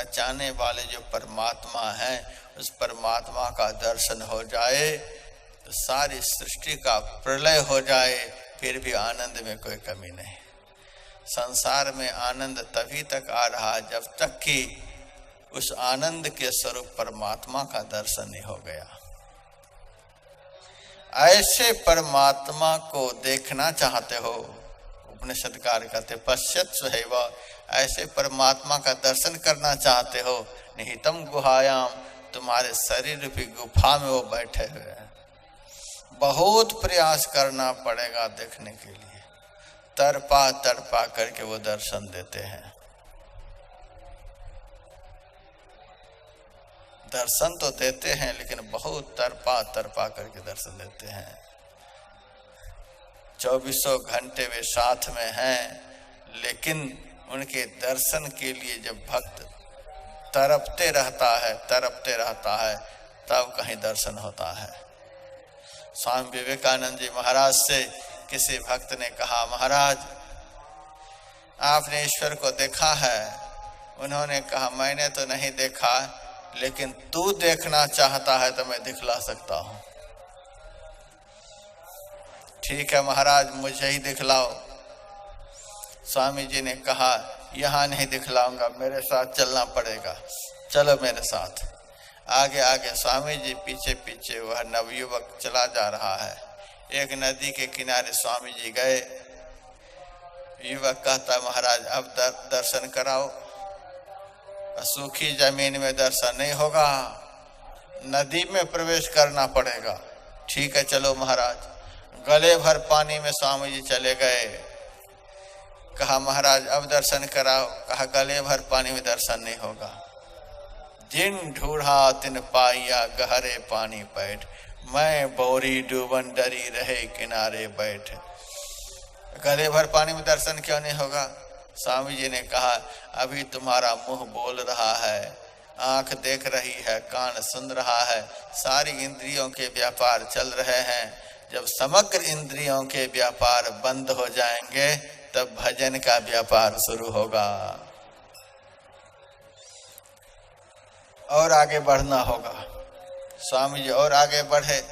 चाहने वाले जो परमात्मा है उस परमात्मा का दर्शन हो जाए तो सारी सृष्टि का प्रलय हो जाए, फिर भी आनंद में कोई कमी नहीं। संसार में आनंद तभी तक आ रहा है जब तक कि उस आनंद के स्वरूप परमात्मा का दर्शन नहीं हो गया। ऐसे परमात्मा को देखना चाहते हो, उपनिषदकार कहते पश्यत्स्व है वह, ऐसे परमात्मा का दर्शन करना चाहते हो, निहितम गुहायाम, तुम्हारे शरीर रूपी गुफा में वो बैठे हुए हैं। बहुत प्रयास करना पड़ेगा देखने के लिए, तड़पा तड़पा करके वो दर्शन देते हैं। दर्शन तो देते हैं लेकिन बहुत तड़पा तड़पा करके दर्शन देते हैं। 24 घंटे वे साथ में हैं, लेकिन उनके दर्शन के लिए जब भक्त तड़पते रहता है तब कहीं दर्शन होता है। स्वामी विवेकानंद जी महाराज से किसी भक्त ने कहा, महाराज आपने ईश्वर को देखा है? उन्होंने कहा, मैंने तो नहीं देखा, लेकिन तू देखना चाहता है तो मैं दिखला सकता हूं। ठीक है महाराज, मुझे ही दिखलाओ। स्वामी जी ने कहा, यहाँ नहीं दिखलाऊंगा, मेरे साथ चलना पड़ेगा, चलो मेरे साथ। आगे आगे स्वामी जी पीछे पीछे वह नवयुवक चला जा रहा है। एक नदी के किनारे स्वामी जी गए। युवक कहता, महाराज अब दर्शन कराओ। सूखी जमीन में दर्शन नहीं होगा, नदी में प्रवेश करना पड़ेगा। ठीक है चलो महाराज। गले भर पानी में स्वामी जी चले गए। कहा, महाराज अब दर्शन कराओ। कहा, गले भर पानी में दर्शन नहीं होगा। जिन ढूढ़ा तिन पाइया गहरे पानी बैठ, मैं बोरी डूबन डरी रहे किनारे बैठ। गले भर पानी में दर्शन क्यों नहीं होगा? स्वामी जी ने कहा, अभी तुम्हारा मुंह बोल रहा है, आंख देख रही है, कान सुन रहा है, सारी इंद्रियों के व्यापार चल रहे हैं। जब समग्र इंद्रियों के व्यापार बंद हो जाएंगे तब भजन का व्यापार शुरू होगा और आगे बढ़ना होगा। स्वामी जी और आगे बढ़े,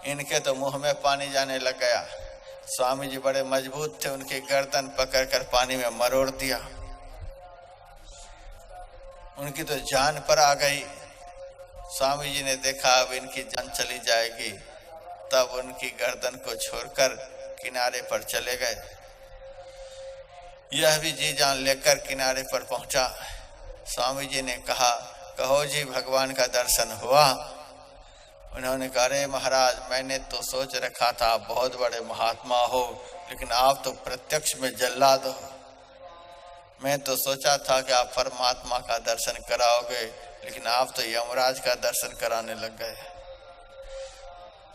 इनके तो मुंह में पानी जाने लग गया। स्वामी जी बड़े मजबूत थे, उनकी गर्दन पकड़कर पानी में मरोड़ दिया। उनकी तो जान पर आ गई। स्वामी जी ने देखा अब इनकी जान चली जाएगी, तब उनकी गर्दन को छोड़कर किनारे पर चले गए। यह भी जी जान लेकर किनारे पर पहुंचा। स्वामी जी ने कहा, कहो जी भगवान का दर्शन हुआ? उन्होंने कहा, अरे महाराज मैंने तो सोच रखा था आप बहुत बड़े महात्मा हो, लेकिन आप तो प्रत्यक्ष में जल्लाद हो। मैं तो सोचा था कि आप परमात्मा का दर्शन कराओगे, लेकिन आप तो यमराज का दर्शन कराने लग गए।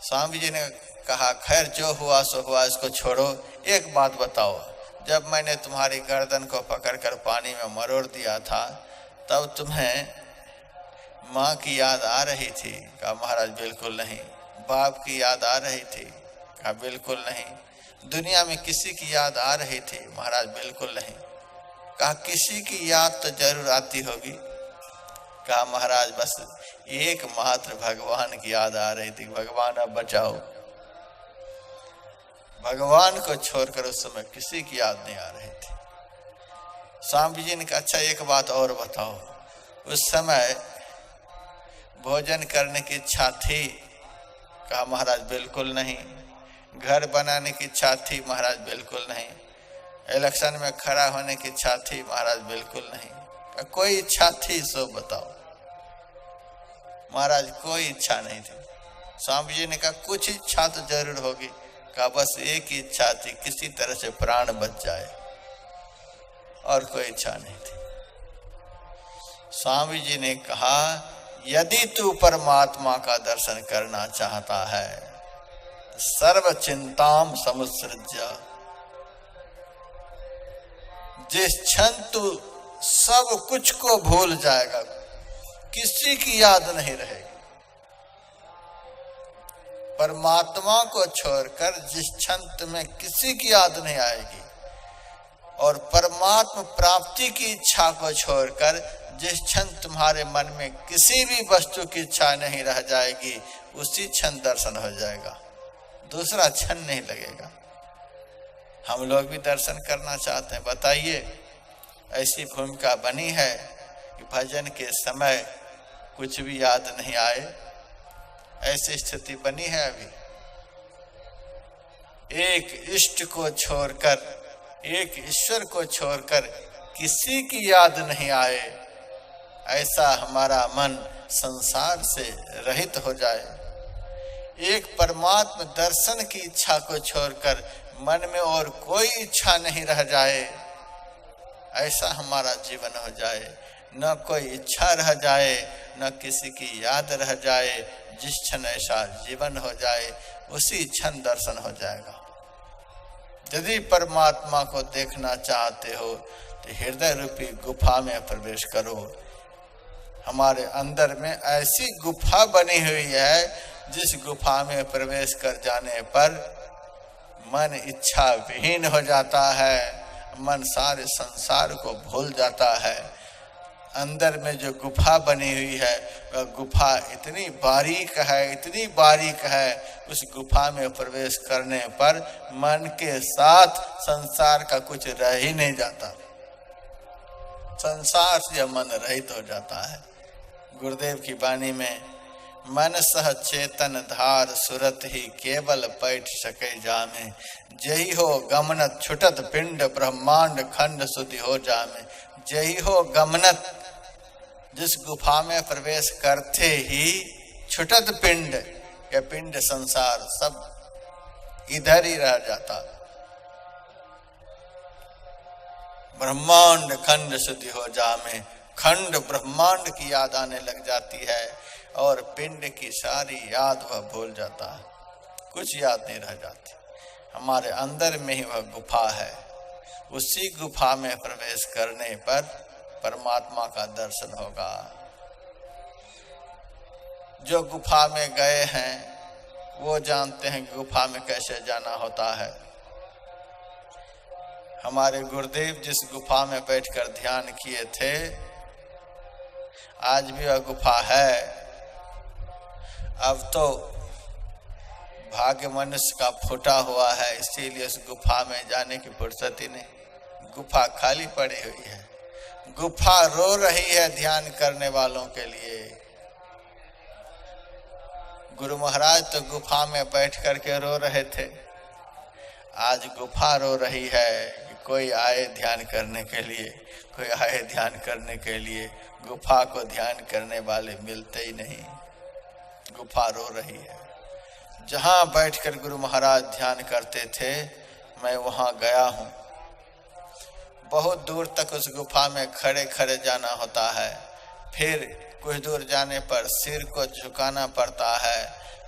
स्वामी जी ने कहा, खैर जो हुआ सो हुआ, इसको छोड़ो। एक बात बताओ, जब मैंने तुम्हारी गर्दन को पकड़कर पानी में मरोड़ दिया था तब तुम्हें माँ की याद आ रही थी? कहा, महाराज बिल्कुल नहीं। बाप की याद आ रही थी? कहा, बिल्कुल नहीं। दुनिया में किसी की याद आ रही थी? महाराज बिल्कुल नहीं। कहा, किसी की याद तो जरूर आती होगी? कहा, महाराज बस एकमात्र भगवान की याद आ रही थी। भगवान अब बचाओ। भगवान को छोड़कर उस समय किसी की याद नहीं आ रही थी। स्वामी जी ने कहा, अच्छा एक बात और बताओ, उस समय भोजन करने की इच्छा थी? कहा, महाराज बिल्कुल नहीं। घर बनाने की इच्छा थी? महाराज बिल्कुल नहीं। इलेक्शन में खड़ा होने की इच्छा थी? महाराज बिल्कुल नहीं। कहा, कोई इच्छा थी सो बताओ? महाराज कोई इच्छा नहीं थी। स्वामी जी ने कहा, कुछ इच्छा तो जरूर होगी। कहा, बस एक ही इच्छा थी, किसी तरह से प्राण बच जाए, और कोई इच्छा नहीं थी। स्वामी जी ने कहा, यदि तू परमात्मा का दर्शन करना चाहता है, सर्व चिंताम समुत्सृज्य, जिस क्षण तू सब कुछ को भूल जाएगा, किसी की याद नहीं रहेगी, परमात्मा को छोड़कर जिस क्षण तुम्हें किसी की याद नहीं आएगी, और परमात्मा प्राप्ति की इच्छा को छोड़कर जिस क्षण तुम्हारे मन में किसी भी वस्तु की इच्छा नहीं रह जाएगी, उसी क्षण दर्शन हो जाएगा, दूसरा क्षण नहीं लगेगा। हम लोग भी दर्शन करना चाहते हैं। बताइए, ऐसी भूमिका बनी है कि भजन के समय कुछ भी याद नहीं आए, ऐसी स्थिति बनी है अभी। एक इष्ट को छोड़कर, एक ईश्वर को छोड़कर किसी की याद नहीं आए, ऐसा हमारा मन संसार से रहित हो जाए। एक परमात्मा दर्शन की इच्छा को छोड़कर मन में और कोई इच्छा नहीं रह जाए, ऐसा हमारा जीवन हो जाए। न कोई इच्छा रह जाए, न किसी की याद रह जाए। जिस क्षण ऐसा जीवन हो जाए, उसी क्षण दर्शन हो जाएगा। यदि परमात्मा को देखना चाहते हो तो हृदय रूपी गुफा में प्रवेश करो। हमारे अंदर में ऐसी गुफा बनी हुई है, जिस गुफा में प्रवेश कर जाने पर मन इच्छा विहीन हो जाता है, मन सारे संसार को भूल जाता है। अंदर में जो गुफा बनी हुई है, वह गुफा इतनी बारीक है, इतनी बारीक है, उस गुफा में प्रवेश करने पर मन के साथ संसार का कुछ रह ही नहीं जाता, संसार से मन रहित हो जाता है। गुरुदेव की वाणी में, मन सह चेतन धार सुरत ही केवल पैठ सके जामे, जही हो गमनत छुटत पिंड ब्रह्मांड खंड सुधि हो जामे। जही हो गमनत, जिस गुफा में प्रवेश करते ही छुटत पिंड, या पिंड संसार सब इधर ही रह जाता। ब्रह्मांड खंड सुधि हो जामे, खंड ब्रह्मांड की याद आने लग जाती है और पिंड की सारी याद वह भूल जाता है, कुछ याद नहीं रह जाती। हमारे अंदर में ही वह गुफा है, उसी गुफा में प्रवेश करने पर परमात्मा का दर्शन होगा। जो गुफा में गए हैं वो जानते हैं गुफा में कैसे जाना होता है। हमारे गुरुदेव जिस गुफा में बैठकर ध्यान किए थे, आज भी वह गुफा है। अब तो भाग्य मनुष्य का फूटा हुआ है, इसीलिए उस गुफा में जाने की फुर्सत ही नहीं। गुफा खाली पड़ी हुई है, गुफा रो रही है ध्यान करने वालों के लिए। गुरु महाराज तो गुफा में बैठ करके रो रहे थे, आज गुफा रो रही है कि कोई आए ध्यान करने के लिए, कोई आए ध्यान करने के लिए। गुफा को ध्यान करने वाले मिलते ही नहीं, गुफा रो रही है। जहाँ बैठकर गुरु महाराज ध्यान करते थे, मैं वहाँ गया हूँ। बहुत दूर तक उस गुफा में खड़े खड़े जाना होता है, फिर कुछ दूर जाने पर सिर को झुकाना पड़ता है,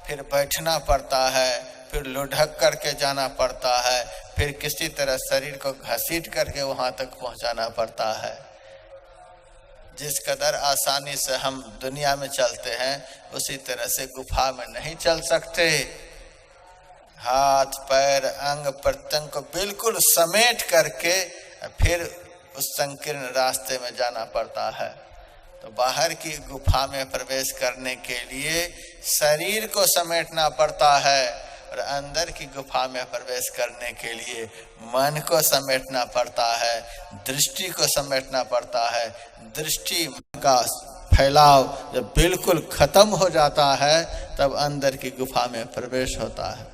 फिर बैठना पड़ता है, फिर लुढ़क करके जाना पड़ता है, फिर किसी तरह शरीर को घसीट करके वहाँ तक पहुँचाना पड़ता है। जिस कदर आसानी से हम दुनिया में चलते हैं, उसी तरह से गुफा में नहीं चल सकते। हाथ पैर अंग प्रत्यंग को बिल्कुल समेट करके फिर उस संकीर्ण रास्ते में जाना पड़ता है। तो बाहर की गुफा में प्रवेश करने के लिए शरीर को समेटना पड़ता है, और अंदर की गुफा में प्रवेश करने के लिए मन को समेटना पड़ता है, दृष्टि को समेटना पड़ता है। दृष्टि का फैलाव जब बिल्कुल खत्म हो जाता है, तब अंदर की गुफा में प्रवेश होता है।